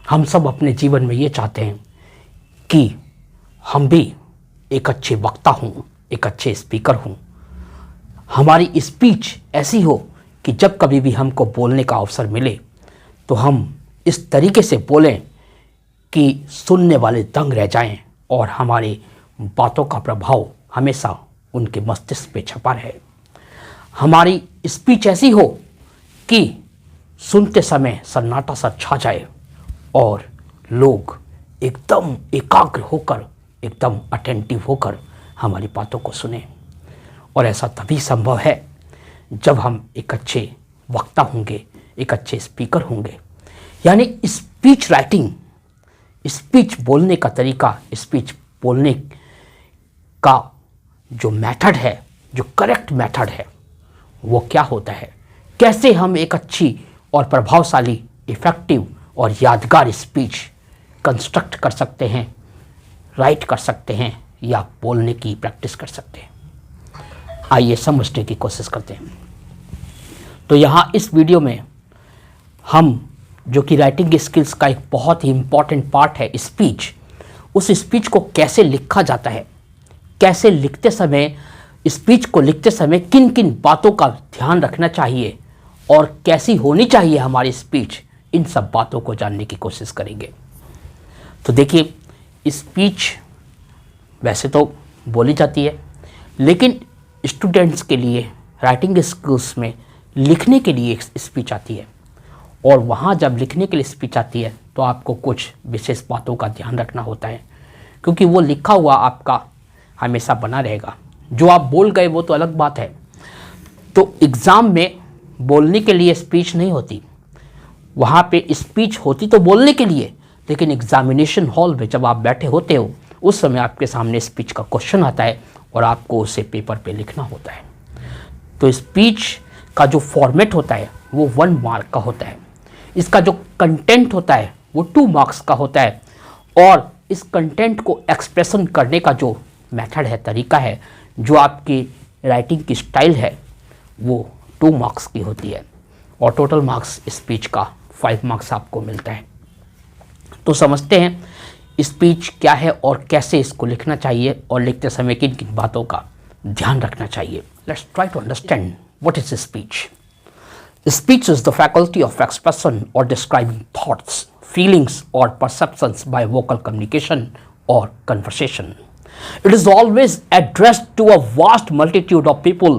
हम सब अपने जीवन में ये चाहते हैं कि हम भी एक अच्छे वक्ता हों, एक अच्छे स्पीकर हों। हमारी स्पीच ऐसी हो कि जब कभी भी हमको बोलने का अवसर मिले तो हम इस तरीके से बोलें कि सुनने वाले दंग रह जाएं और हमारी बातों का प्रभाव हमेशा उनके मस्तिष्क पे छपा रहे। हमारी स्पीच ऐसी हो कि सुनते समय सन्नाटा सा छा जाए और लोग एकदम एकाग्र होकर, एकदम अटेंटिव होकर हमारी बातों को सुने। और ऐसा तभी संभव है जब हम एक अच्छे वक्ता होंगे, एक अच्छे स्पीकर होंगे। यानी स्पीच राइटिंग, स्पीच बोलने का तरीका, स्पीच बोलने का जो मेथड है, जो करेक्ट मेथड है, वो क्या होता है, कैसे हम एक अच्छी और प्रभावशाली, इफ़ेक्टिव और यादगार स्पीच कंस्ट्रक्ट कर सकते हैं, राइट कर सकते हैं या बोलने की प्रैक्टिस कर सकते हैं। आइए समझने की कोशिश करते हैं। तो यहाँ इस वीडियो में हम, जो कि राइटिंग स्किल्स का एक बहुत ही इम्पॉर्टेंट पार्ट है स्पीच, उस स्पीच को कैसे लिखा जाता है, कैसे लिखते समय, स्पीच को लिखते समय किन किन बातों का ध्यान रखना चाहिए और कैसी होनी चाहिए हमारी स्पीच, इन सब बातों को जानने की कोशिश करेंगे। तो देखिए, स्पीच वैसे तो बोली जाती है, लेकिन स्टूडेंट्स के लिए राइटिंग स्किल्स में लिखने के लिए एक स्पीच आती है। और वहाँ जब लिखने के लिए स्पीच आती है तो आपको कुछ विशेष बातों का ध्यान रखना होता है, क्योंकि वो लिखा हुआ आपका हमेशा बना रहेगा। जो आप बोल गए वो तो अलग बात है। तो एग्ज़ाम में बोलने के लिए स्पीच नहीं होती, वहाँ पे स्पीच होती तो बोलने के लिए, लेकिन एग्जामिनेशन हॉल में जब आप बैठे होते हो उस समय आपके सामने स्पीच का क्वेश्चन आता है और आपको उसे पेपर पे लिखना होता है। तो स्पीच का जो फॉर्मेट होता है वो 1 मार्क का होता है। इसका जो कंटेंट होता है वो 2 मार्क्स का होता है। और इस कंटेंट को एक्सप्रेशन करने का जो मेथड है, तरीका है, जो आपकी राइटिंग की स्टाइल है, वो 2 मार्क्स की होती है। और टोटल मार्क्स स्पीच का 5 मार्क्स आपको मिलता है। तो समझते हैं स्पीच क्या है और कैसे इसको लिखना चाहिए और लिखते समय किन किन बातों का ध्यान रखना चाहिए। Let's try to understand what is speech. Speech is the faculty of expression or describing thoughts, feelings or perceptions by vocal communication or conversation. It is always addressed to a vast multitude of people.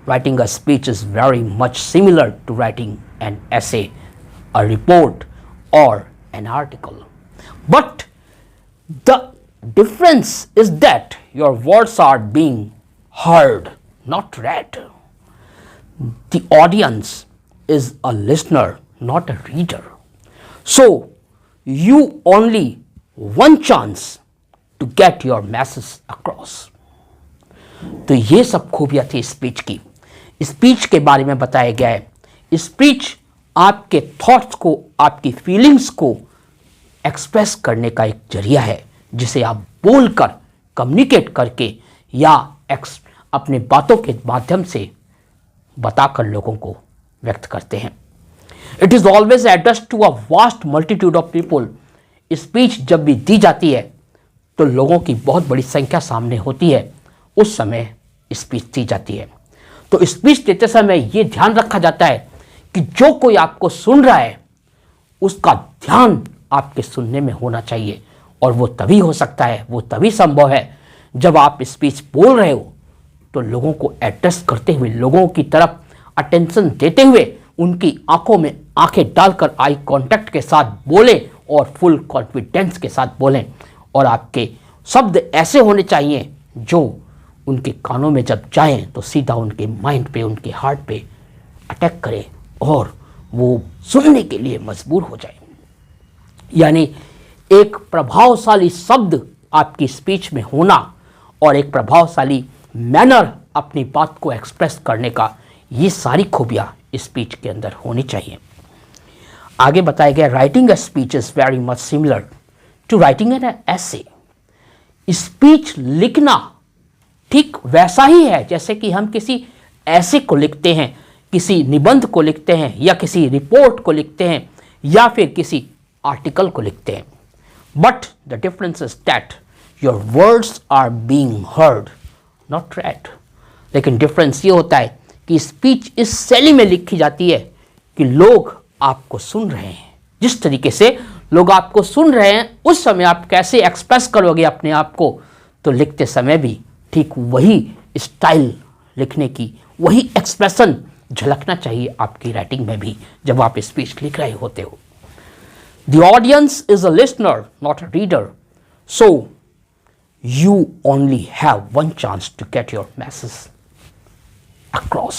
Writing a speech is very much similar to writing an essay, a report or an article. But the difference is that your words are being heard, not read. The audience is a listener, not a reader. So you only one chance to get your message across. तो ये सब खूबियाँ थी speech की। Speech के बारे में बताया गया है। स्पीच आपके थॉट्स को, आपकी फीलिंग्स को एक्सप्रेस करने का एक जरिया है, जिसे आप बोलकर, कम्युनिकेट करके या अपने बातों के माध्यम से बताकर लोगों को व्यक्त करते हैं। It is always addressed to a vast multitude of people. Speech जब भी दी जाती है तो लोगों की बहुत बड़ी संख्या सामने होती है, उस समय स्पीच दी जाती है। तो स्पीच देते समय ये ध्यान रखा जाता है कि जो कोई आपको सुन रहा है उसका ध्यान आपके सुनने में होना चाहिए। और वो तभी हो सकता है, वो तभी संभव है जब आप स्पीच बोल रहे हो तो लोगों को एड्रेस करते हुए, लोगों की तरफ अटेंशन देते हुए, उनकी आंखों में आंखें डालकर आई कांटेक्ट के साथ बोलें और फुल कॉन्फिडेंस के साथ बोलें। और आपके शब्द ऐसे होने चाहिए जो उनके कानों में जब जाएं तो सीधा उनके माइंड पे, उनके हार्ट पे अटैक करें और वो सुनने के लिए मजबूर हो जाए। यानी एक प्रभावशाली शब्द आपकी स्पीच में होना और एक प्रभावशाली मैनर अपनी बात को एक्सप्रेस करने का, ये सारी खूबियाँ स्पीच के अंदर होनी चाहिए। आगे बताया गया, writing a speech is very much similar to writing an essay. Speech लिखना ठीक वैसा ही है जैसे कि हम किसी ऐसे को लिखते हैं, किसी निबंध को लिखते हैं या किसी रिपोर्ट को लिखते हैं या फिर किसी आर्टिकल को लिखते हैं, but the difference is that your words are being heard not read. लेकिन डिफरेंस ये होता है कि स्पीच इस शैली में लिखी जाती है कि लोग आपको सुन रहे हैं। जिस तरीके से लोग आपको सुन रहे हैं उस समय आप कैसे एक्सप्रेस करोगे अपने आप को, तो लिखते समय भी ठीक वही स्टाइल लिखने की, वही एक्सप्रेशन झलकना चाहिए आपकी राइटिंग में भी जब आप स्पीच लिख रहे होते हो। The audience is a listener not a reader, so you only have one chance to get your message across।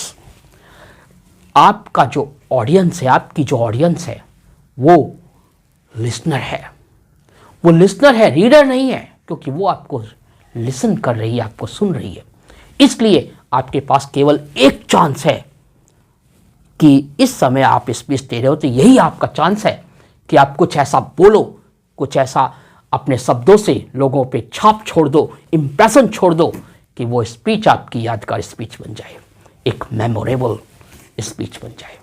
आपका जो ऑडियंस है, आपकी जो ऑडियंस है वो लिसनर है, वो लिसनर है, रीडर नहीं है, क्योंकि वो आपको लिसन कर रही है, आपको सुन रही है। इसलिए आपके पास केवल एक चांस है कि इस समय आप स्पीच दे रहे हो तो यही आपका चांस है कि आप कुछ ऐसा बोलो, कुछ ऐसा अपने शब्दों से लोगों पे छाप छोड़ दो, इंप्रेशन छोड़ दो कि वो स्पीच आपकी यादगार स्पीच बन जाए, एक मेमोरेबल स्पीच बन जाए।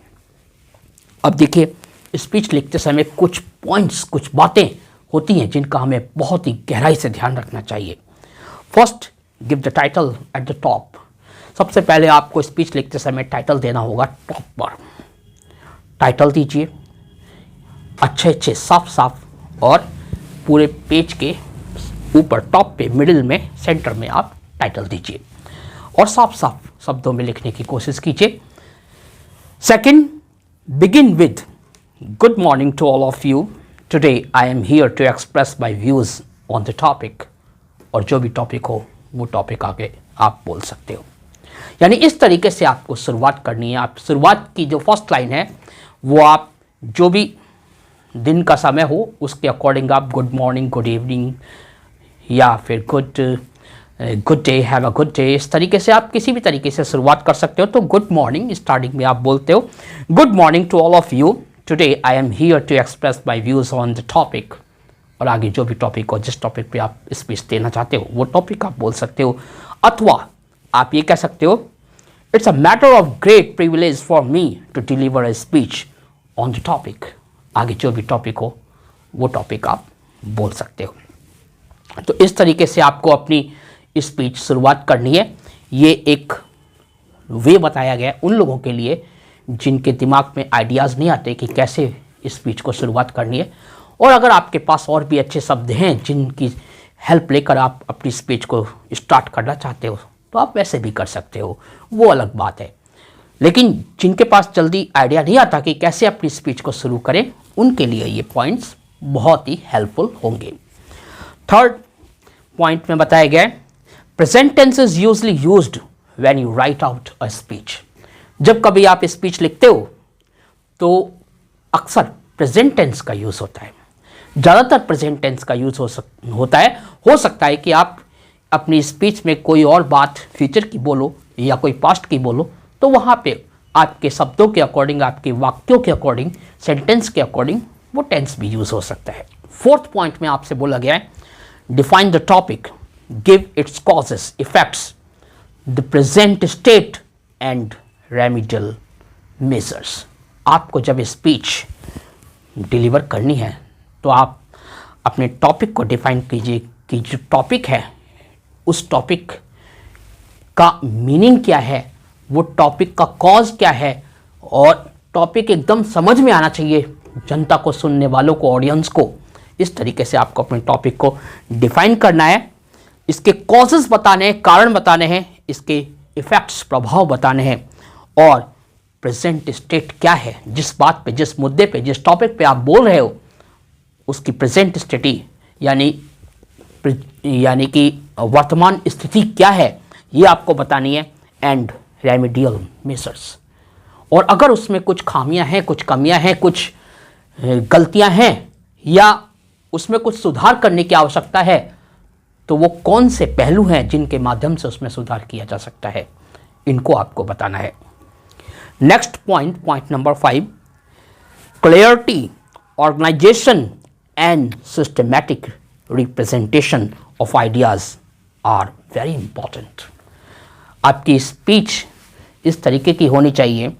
अब देखिए, स्पीच लिखते समय कुछ पॉइंट्स, कुछ बातें होती हैं जिनका हमें बहुत ही गहराई से ध्यान रखना चाहिए। First, give the title at the top. सबसे पहले आपको स्पीच लिखते समय टाइटल देना होगा टॉप पर। टाइटल दीजिए अच्छे साफ साफ और पूरे पेज के ऊपर टॉप पे, मिडिल में, सेंटर में आप टाइटल दीजिए और साफ साफ शब्दों में लिखने की कोशिश कीजिए। Second, begin with good morning to all of you, today I am here to express my views on the topic. और जो भी टॉपिक हो वो टॉपिक आगे आप बोल सकते हो। यानी इस तरीके से आपको शुरुआत करनी है। आप शुरुआत की जो फर्स्ट लाइन है वो आप जो भी दिन का समय हो उसके अकॉर्डिंग आप गुड मॉर्निंग, गुड इवनिंग या फिर good day, have a good day, इस तरीके से आप किसी भी तरीके से शुरुआत कर सकते हो। तो गुड मॉर्निंग स्टार्टिंग में आप बोलते हो good morning to all of you, today I am here to express my views on the topic. और आगे जो भी टॉपिक हो, जिस टॉपिक पे आप स्पीच देना चाहते हो वो टॉपिक आप बोल सकते हो। अथवा आप ये कह सकते हो it's a matter of great privilege for me to deliver a speech on the topic. आगे जो भी टॉपिक हो वो टॉपिक आप बोल सकते हो। तो इस तरीके से आपको अपनी स्पीच शुरुआत करनी है। ये एक वे बताया गया उन लोगों के लिए जिनके दिमाग में आइडियाज़ नहीं आते कि कैसे स्पीच को शुरुआत करनी है। और अगर आपके पास और भी अच्छे शब्द हैं जिनकी हेल्प लेकर आप अपनी स्पीच को स्टार्ट करना चाहते हो तो आप वैसे भी कर सकते हो, वो अलग बात है। लेकिन जिनके पास जल्दी आइडिया नहीं आता कि कैसे अपनी स्पीच को शुरू करें, उनके लिए ये पॉइंट्स बहुत ही हेल्पफुल होंगे। थर्ड पॉइंट में बताया गया है present tense is usually used when you write out a speech. जब कभी आप स्पीच लिखते हो तो अक्सर प्रेजेंट टेंस का यूज़ होता है, ज़्यादातर प्रेजेंट टेंस का यूज़ होता है। हो सकता है कि आप अपनी स्पीच में कोई और बात फ्यूचर की बोलो या कोई पास्ट की बोलो, तो वहाँ पे आपके शब्दों के अकॉर्डिंग, आपके वाक्यों के अकॉर्डिंग, सेंटेंस के अकॉर्डिंग वो टेंस भी यूज़ हो सकता है। फोर्थ पॉइंट में आपसे बोला गया है define the topic, give its causes, effects, the present state and remedial measures. आपको जब स्पीच डिलीवर करनी है तो आप अपने टॉपिक को डिफाइन कीजिए कि जो टॉपिक है उस टॉपिक का मीनिंग क्या है, वो टॉपिक का कॉज क्या है, और टॉपिक एकदम समझ में आना चाहिए जनता को, सुनने वालों को, ऑडियंस को। इस तरीके से आपको अपने टॉपिक को डिफाइन करना है, इसके कॉजेस बताने हैं, कारण बताने हैं, इसके इफ़ेक्ट्स, प्रभाव बताने हैं, और प्रेजेंट स्टेट क्या है, जिस बात पे, जिस मुद्दे पे, जिस टॉपिक पे आप बोल रहे हो उसकी प्रेजेंट स्थिति यानी कि वर्तमान स्थिति क्या है ये आपको बतानी है, एंड रेमिडियल मेजर्स। और अगर उसमें कुछ खामियां हैं, कुछ कमियां हैं, कुछ गलतियां हैं या उसमें कुछ सुधार करने की आवश्यकता है तो वो कौन से पहलू हैं जिनके माध्यम से उसमें सुधार किया जा सकता है, इनको आपको बताना है। Next point number 5, clarity, organization and systematic representation of ideas are very important. आपकी स्पीच इस तरीके की होनी चाहिए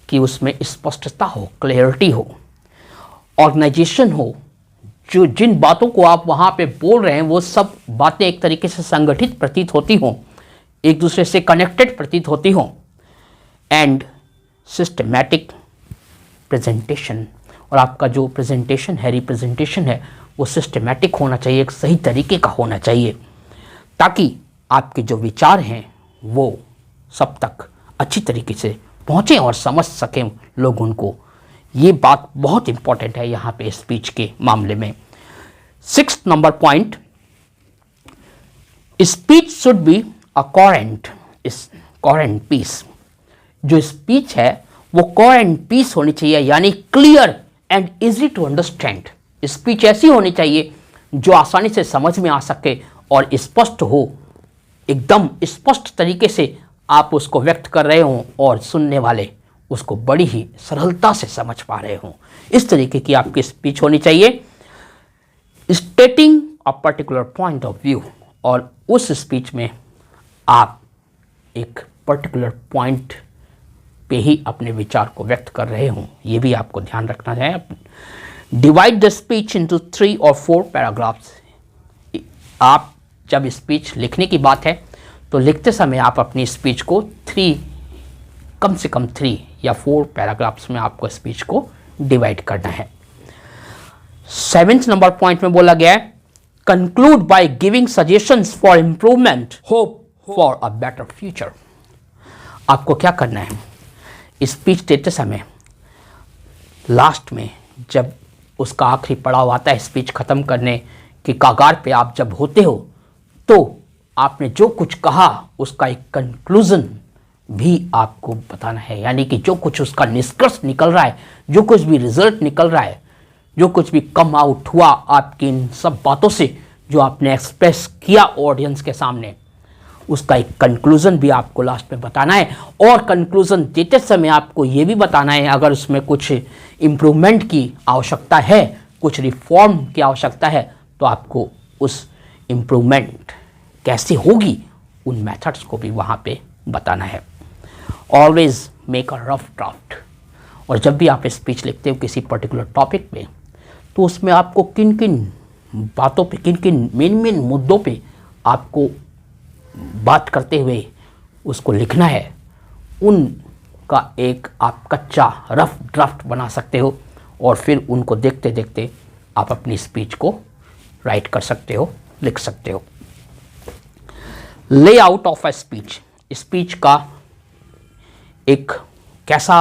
कि उसमें स्पष्टता हो, क्लियरिटी हो, ऑर्गेनाइजेशन हो, जो जिन बातों को आप वहाँ पे बोल रहे हैं वो सब बातें एक तरीके से संगठित प्रतीत होती हों, एक दूसरे से कनेक्टेड प्रतीत होती हों, एंड सिस्टमैटिक प्रेजेंटेशन, और आपका जो प्रेजेंटेशन है, रिप्रेजेंटेशन है, वो सिस्टमैटिक होना चाहिए, एक सही तरीके का होना चाहिए, ताकि आपके जो विचार हैं वो सब तक अच्छी तरीके से पहुँचें और समझ सकें लोग उनको। ये बात बहुत इंपॉर्टेंट है यहाँ पे स्पीच के मामले में। 6th number point, speech should be a coherent piece. जो स्पीच है वो कोहेरेंट पीस होनी चाहिए, यानी clear and easy to understand. Speech ऐसी होनी चाहिए जो आसानी से समझ में आ सके और स्पष्ट हो, एकदम स्पष्ट तरीके से आप उसको व्यक्त कर रहे हों और सुनने वाले उसको बड़ी ही सरलता से समझ पा रहे हों। इस तरीके की आपकी स्पीच होनी चाहिए, स्टेटिंग a particular point of view, और उस स्पीच में आप एक पर्टिकुलर पॉइंट पे ही अपने विचार को व्यक्त कर रहे हों, ये भी आपको ध्यान रखना है। डिवाइड द स्पीच इनटू 3 और 4 पैराग्राफ्स। आप जब स्पीच लिखने की बात है तो लिखते समय आप अपनी स्पीच को कम से कम 3 या 4 पैराग्राफ्स में आपको स्पीच को डिवाइड करना है। 7th नंबर पॉइंट में बोला गया है, conclude by giving suggestions for improvement, hope for a better future. आपको क्या करना है, स्पीच देते समय लास्ट में जब उसका आखिरी पड़ाव आता है, स्पीच खत्म करने की कगार पे आप जब होते हो, तो आपने जो कुछ कहा उसका एक कंक्लूजन भी आपको बताना है, यानी कि जो कुछ उसका निष्कर्ष निकल रहा है, जो कुछ भी रिजल्ट निकल रहा है, जो कुछ भी कम आउट हुआ आपकी इन सब बातों से जो आपने एक्सप्रेस किया ऑडियंस के सामने, उसका एक कंक्लूजन भी आपको लास्ट में बताना है। और कंक्लूजन देते समय आपको ये भी बताना है अगर उसमें कुछ इम्प्रूवमेंट की आवश्यकता है, कुछ रिफॉर्म की आवश्यकता है, तो आपको उस इम्प्रूवमेंट कैसे होगी उन मेथड्स को भी वहाँ पे बताना है। Always make a rough draft. और जब भी आप स्पीच लिखते हो किसी पर्टिकुलर टॉपिक पे, तो उसमें आपको किन किन बातों पे, किन किन मेन मुद्दों पे आपको बात करते हुए उसको लिखना है, उनका एक आप कच्चा रफ ड्राफ्ट बना सकते हो और फिर उनको देखते देखते आप अपनी स्पीच को राइट कर सकते हो, लिख सकते हो। Layout of a speech, speech का एक कैसा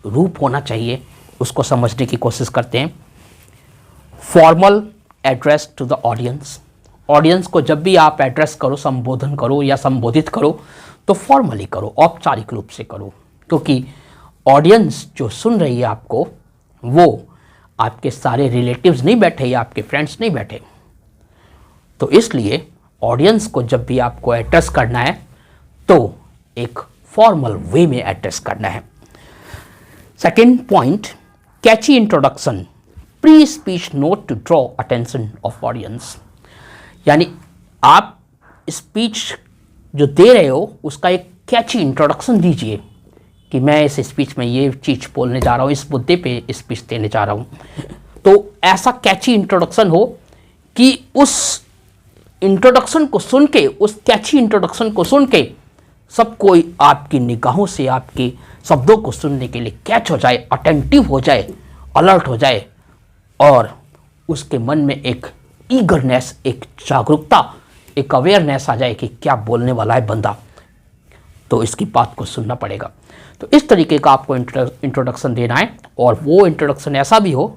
रूप होना चाहिए उसको समझने की कोशिश करते हैं। Formal address to the audience, audience को जब भी आप एड्रेस करो, संबोधन करो या संबोधित करो, तो फॉर्मली करो, औपचारिक रूप से करो, क्योंकि ऑडियंस जो सुन रही है आपको, वो आपके सारे रिलेटिव्स नहीं बैठे या आपके फ्रेंड्स नहीं बैठे, तो इसलिए ऑडियंस को जब भी आपको एड्रेस करना है तो एक फॉर्मल वे में एड्रेस करना है। Second point, catchy introduction, pre speech note to draw attention of audience, यानी आप स्पीच जो दे रहे हो उसका एक कैची इंट्रोडक्शन दीजिए कि मैं इस स्पीच में ये चीज़ बोलने जा रहा हूँ, इस मुद्दे पे स्पीच देने जा रहा हूँ। तो ऐसा कैची इंट्रोडक्शन हो कि उस इंट्रोडक्शन को सुन के, उस कैची इंट्रोडक्शन को सुन के सब कोई आपकी निगाहों से आपके शब्दों को सुनने के लिए कैच हो जाए, अटेंटिव हो जाए, अलर्ट हो जाए, और उसके मन में एक ईगरनेस, एक जागरूकता, एक अवेयरनेस आ जाए कि क्या बोलने वाला है बंदा, तो इसकी बात को सुनना पड़ेगा। तो इस तरीके का आपको इंट्रोडक्शन देना है, और वो इंट्रोडक्शन ऐसा भी हो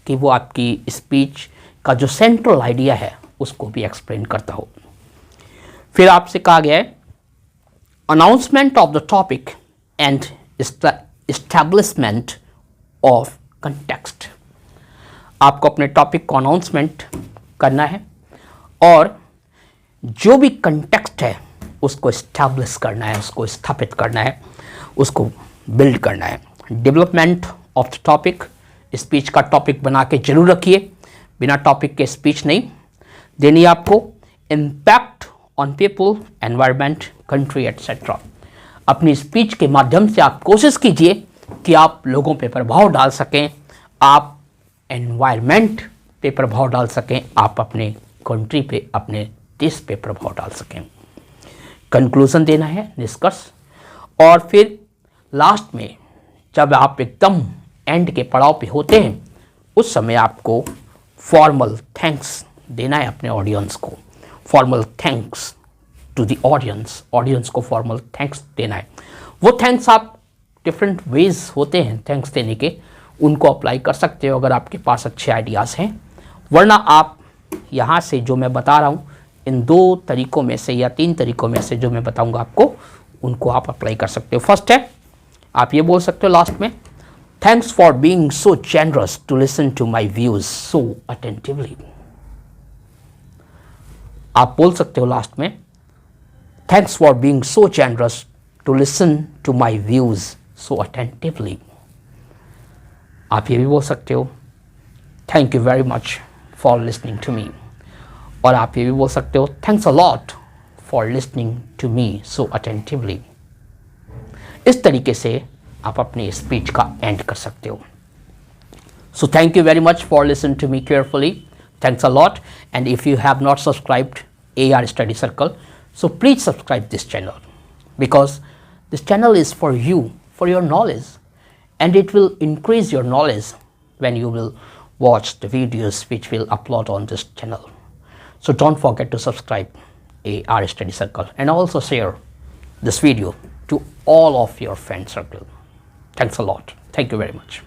कि वो आपकी स्पीच का जो सेंट्रल आइडिया है उसको भी एक्सप्लेन करता हो। फिर आपसे कहा गया है announcement of the topic and establishment of context. आपको अपने टॉपिक को अनाउंसमेंट करना है और जो भी कंटेक्स्ट है उसको एस्टैब्लिश करना है, उसको स्थापित करना है, उसको बिल्ड करना है। Development of the topic, speech का टॉपिक बना के जरूर रखिए, बिना टॉपिक के स्पीच नहीं देनी आपको। Impact on people, environment, country etcetera. अपनी स्पीच के माध्यम से आप कोशिश कीजिए कि आप लोगों पे प्रभाव डाल सकें, आप एनवायरनमेंट पे प्रभाव डाल सकें, आप अपने कंट्री पे, अपने देश पे प्रभाव डाल सकें। कंक्लूजन देना है, निष्कर्ष। और फिर लास्ट में जब आप एकदम एंड के पड़ाव पे होते हैं, उस समय आपको फॉर्मल थैंक्स देना है अपने ऑडियंस को। Formal thanks to the audience, audience को फॉर्मल थैंक्स देना है। वो थैंक्स आप डिफरेंट वेज होते हैं थैंक्स देने के, उनको अप्लाई कर सकते हो अगर आपके पास अच्छे आइडियाज़ हैं। वरना आप यहाँ से जो मैं बता रहा हूँ, इन 2 तरीकों में से या 3 तरीकों में से जो मैं बताऊँगा आपको, उनको आप अप्लाई कर सकते हो। फर्स्ट है, आप ये बोल सकते हो लास्ट में, thanks for being so generous to listen to my views so attentively. आप बोल सकते हो लास्ट में, thanks for being so generous to listen to my views so attentively. आप ये भी बोल सकते हो, thank you very much for listening to me. और आप ये भी बोल सकते हो, thanks a lot for listening to me so attentively. इस तरीके से आप अपनी स्पीच का एंड कर सकते हो। So thank you very much for listening to me carefully, thanks a lot. And if you have not subscribed AR Study Circle, so please subscribe this channel, because this channel is for you, for your knowledge, and it will increase your knowledge when you will watch the videos which will upload on this channel. So don't forget to subscribe AR Study Circle, and also share this video to all of your friend circle. Thanks a lot. Thank you very much.